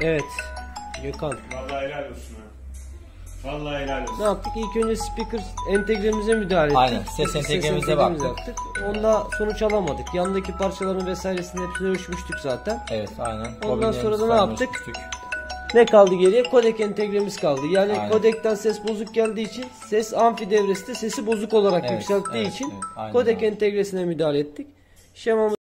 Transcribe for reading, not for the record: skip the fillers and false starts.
Evet. Gökhan. Vallahi helal olsun ha. Vallahi helal olsun. Ne yaptık? İlk önce speaker entegremize müdahale ettik. Aynen. Ses entegremize baktık. yaptık. Onda sonuç alamadık. Yandaki parçaların vesairesini hepsini ölçmüştük zaten. Evet, aynen. Ondan sonra da ne yaptık? Ne kaldı geriye? Kodek entegremiz kaldı. Yani aynen. Kodekten ses bozuk geldiği için ses amfi devresinde sesi bozuk olarak yükselttiği için kodek entegresine müdahale ettik. Şemamız